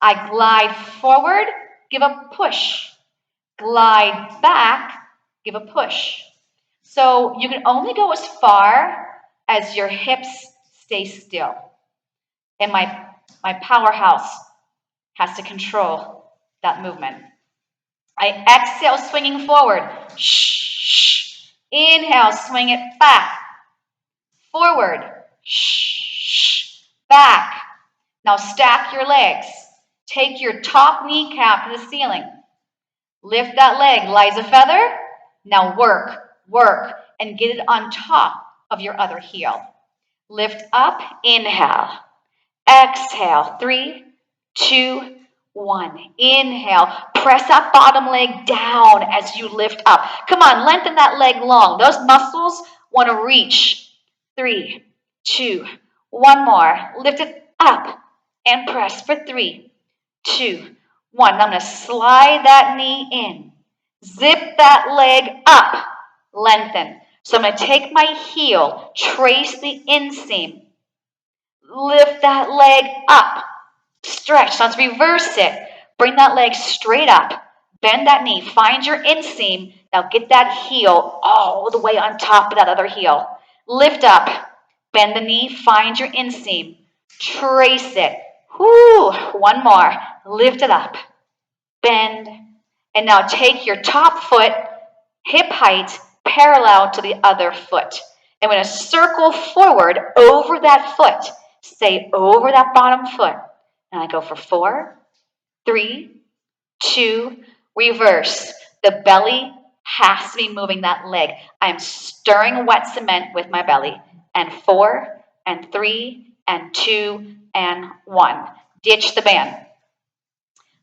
I glide forward, give a push. Glide back, give a push. So you can only go as far as your hips stay still. And my powerhouse has to control that movement. I exhale, swinging forward. Shh. Inhale, swing it back. Forward. Shh. Back. Now stack your legs. Take your top kneecap to the ceiling. Lift that leg, light as a feather. Now work, and get it on top of your other heel. Lift up, inhale. Exhale, 3, 2, 1. Inhale, press that bottom leg down as you lift up. Come on, lengthen that leg long. Those muscles want to reach. 3, 2, 1 more. Lift it up and press for 3, 2, 1. Now I'm going to slide that knee in. Zip that leg up. Lengthen. So I'm going to take my heel, trace the inseam. Lift that leg up. Stretch. Now let's reverse it. Bring that leg straight up. Bend that knee. Find your inseam. Now get that heel all the way on top of that other heel. Lift up. Bend the knee. Find your inseam. Trace it. Whoo. One more. Lift it up. Bend. And now take your top foot hip height parallel to the other foot. And we're going to circle forward over that foot. Stay over that bottom foot. And I go for 4, 3, 2, reverse. The belly has to be moving that leg. I'm stirring wet cement with my belly. And 4, and 3, and 2, and 1. Ditch the band.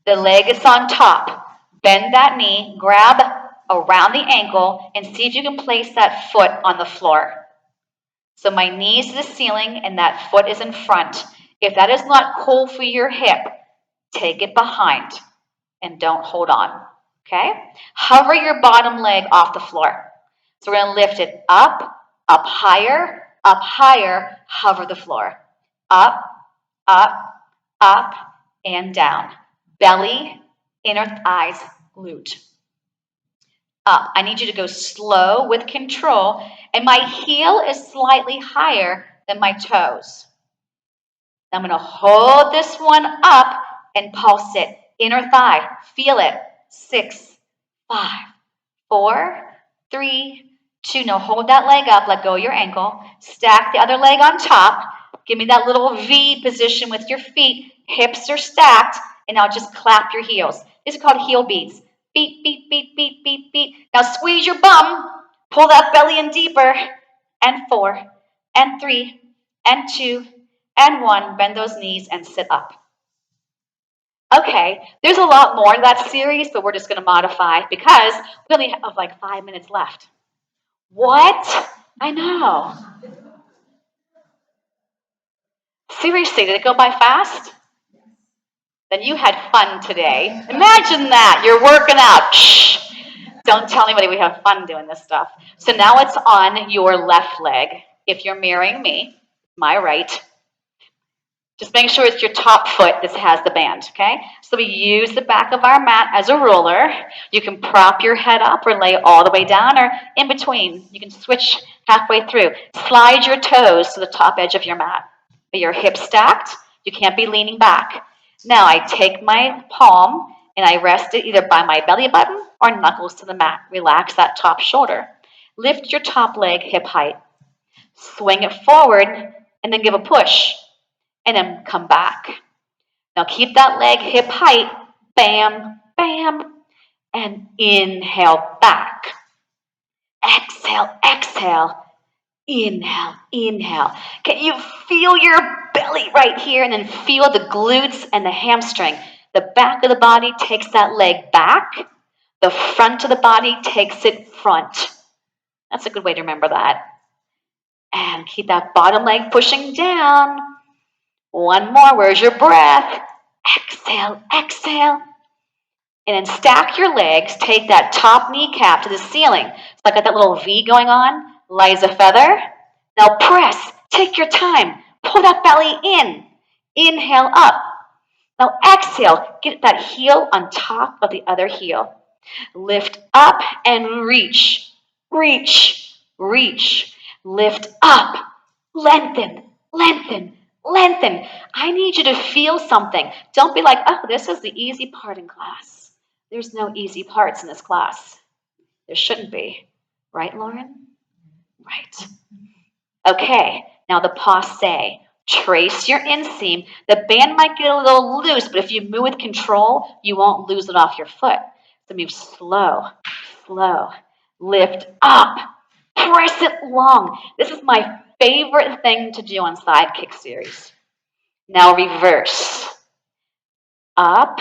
The leg is on top. Bend that knee, grab around the ankle, and see if you can place that foot on the floor. So my knee is to the ceiling and that foot is in front. If that is not cool for your hip, take it behind and don't hold on. Okay? Hover your bottom leg off the floor. So we're going to lift it up higher, hover the floor. Up, up, and down. Belly, inner thighs, glute. Up. I need you to go slow with control, and my heel is slightly higher than my toes. I'm going to hold this one up and pulse it. Inner thigh, feel it. 6, 5, 4, 3, 2. Now hold that leg up, let go of your ankle. Stack the other leg on top. Give me that little V position with your feet. Hips are stacked, and now just clap your heels. These are called heel beats. Beat, beat, beat, beat, beat, beat. Now squeeze your bum. Pull that belly in deeper. And 4, and 3, and 2, and 1. Bend those knees and sit up. Okay, there's a lot more to that series, but we're just going to modify because we only have like 5 minutes left. What? I know. Seriously, did it go by fast? Then you had fun today. Imagine that. You're working out. Shh. Don't tell anybody we have fun doing this stuff. So now it's on your left leg. If you're mirroring me, my right. Just make sure it's your top foot that has the band, okay? So we use the back of our mat as a ruler. You can prop your head up or lay all the way down or in between. You can switch halfway through. Slide your toes to the top edge of your mat. Your hips stacked. You can't be leaning back. Now I take my palm and I rest it either by my belly button or knuckles to the mat. Relax that top shoulder. Lift your top leg hip height. Swing it forward and then give a push. And then come back. Now keep that leg hip height. Bam, bam. And inhale back. Exhale, exhale. Inhale, inhale. Can you feel your belly right here? And then feel the glutes and the hamstring. The back of the body takes that leg back. The front of the body takes it front. That's a good way to remember that. And keep that bottom leg pushing down. One more. Where's your breath? Exhale, exhale. And then stack your legs. Take that top kneecap to the ceiling. So I got that little V going on. Light as a feather. Now press. Take your time. Pull that belly in. Inhale up. Now exhale. Get that heel on top of the other heel. Lift up and reach. Reach. Reach. Lift up. Lengthen. Lengthen. Lengthen. I need you to feel something. Don't be like, oh, this is the easy part in class. There's no easy parts in this class. There shouldn't be. Right, Lauren? Right. Okay, now the passe. Trace your inseam. The band might get a little loose, but if you move with control, you won't lose it off your foot. So move slow, slow. Lift up. Press it long. This is my favorite thing to do on side kick series. Now reverse. Up,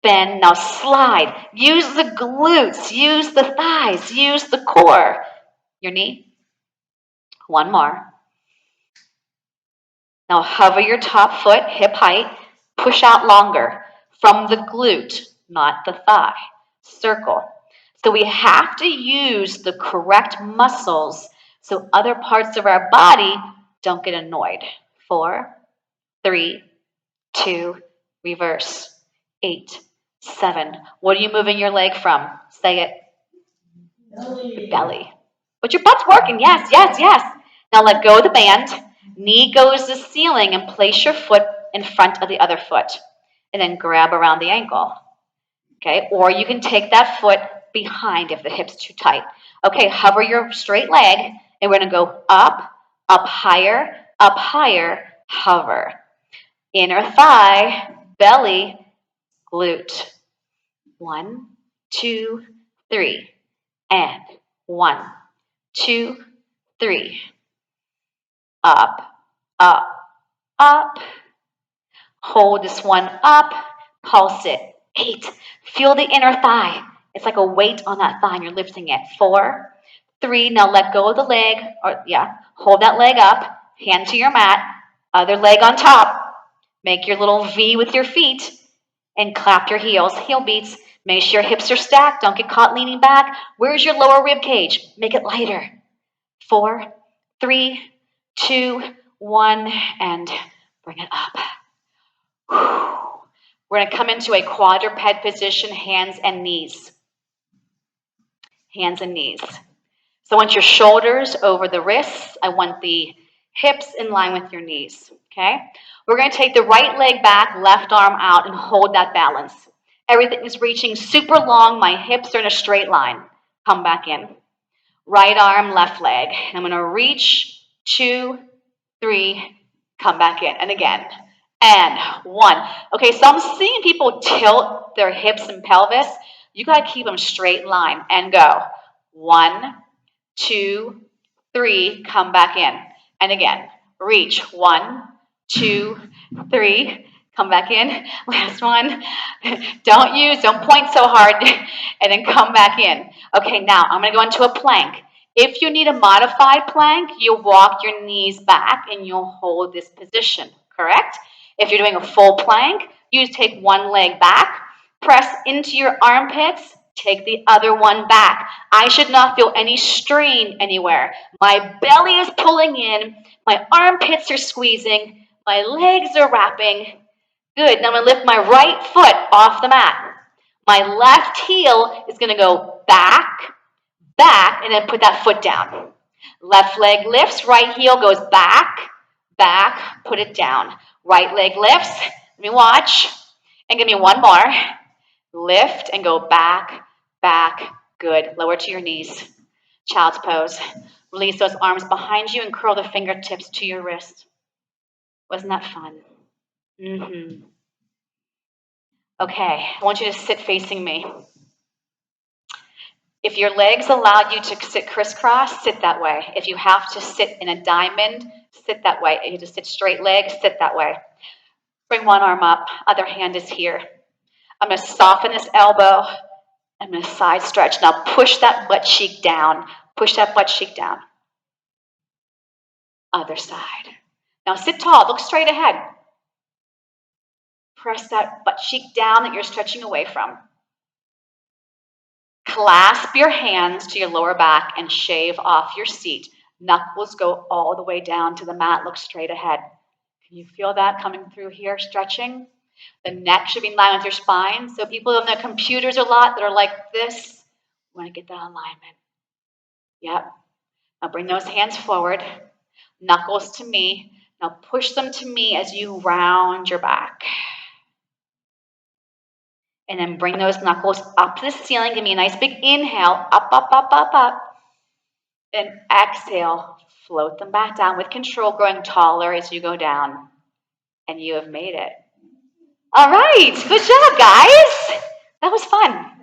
bend, now slide. Use the glutes, use the thighs, use the core. Your knee. One more. Now hover your top foot, hip height. Push out longer from the glute, not the thigh. Circle. So we have to use the correct muscles so other parts of our body don't get annoyed. 4, 3, 2, reverse. 8, 7. What are you moving your leg from? Say it. Belly. The belly. But your butt's working. Yes, yes, yes. Now let go of the band. Knee goes to the ceiling and place your foot in front of the other foot. And then grab around the ankle. Okay? Or you can take that foot behind if the hip's too tight. Okay, hover your straight leg, and we're gonna go up, up higher, hover. Inner thigh, belly, glute. 1, 2, 3. And 1, 2, 3. Up, up, up. Hold this one up, pulse it. 8. Feel the inner thigh. It's like a weight on that thigh and you're lifting it. 4, 3. Now let go of the leg. Hold that leg up. Hand to your mat. Other leg on top. Make your little V with your feet and clap your heels. Heel beats. Make sure your hips are stacked. Don't get caught leaning back. Where's your lower rib cage? Make it lighter. 4, 3, 2, 1, and bring it up. We're going to come into a quadruped position, hands and knees. Hands and knees. So I want your shoulders over the wrists. I want the hips in line with your knees. Okay? We're going to take the right leg back, left arm out, and hold that balance. Everything is reaching super long. My hips are in a straight line. Come back in. Right arm, left leg. I'm going to reach, 2, 3, come back in. And again. And 1. Okay, so I'm seeing people tilt their hips and pelvis. You got to keep them straight line and go. 1, 2, 3, come back in. And again, reach. 1, 2, 3, come back in. Last one. Don't point so hard. And then come back in. Okay, now I'm going to go into a plank. If you need a modified plank, you walk your knees back and you'll hold this position, correct? If you're doing a full plank, you take one leg back, press into your armpits, take the other one back. I should not feel any strain anywhere. My belly is pulling in, my armpits are squeezing, my legs are wrapping. Good, now I'm gonna lift my right foot off the mat. My left heel is gonna go back, and then put that foot down. Left leg lifts, right heel goes back, put it down. Right leg lifts, let me watch, and give me one more. Lift and go back, good. Lower to your knees. Child's pose. Release those arms behind you and curl the fingertips to your wrist. Wasn't that fun? Okay, I want you to sit facing me. If your legs allow you to sit crisscross, sit that way. If you have to sit in a diamond, sit that way. If you just sit straight legs, sit that way. Bring one arm up, other hand is here. I'm going to soften this elbow. I'm going to side stretch. Now push that butt cheek down. Push that butt cheek down. Other side. Now sit tall. Look straight ahead. Press that butt cheek down that you're stretching away from. Clasp your hands to your lower back and shave off your seat. Knuckles go all the way down to the mat. Look straight ahead. Can you feel that coming through here, stretching? The neck should be in line with your spine. So people on their computers a lot that are like this, want to get that alignment. Yep. Now bring those hands forward. Knuckles to me. Now push them to me as you round your back. And then bring those knuckles up to the ceiling. Give me a nice big inhale. Up, up, up, up, up. And exhale. Float them back down with control, growing taller as you go down. And you have made it. All right. Good job, guys. That was fun.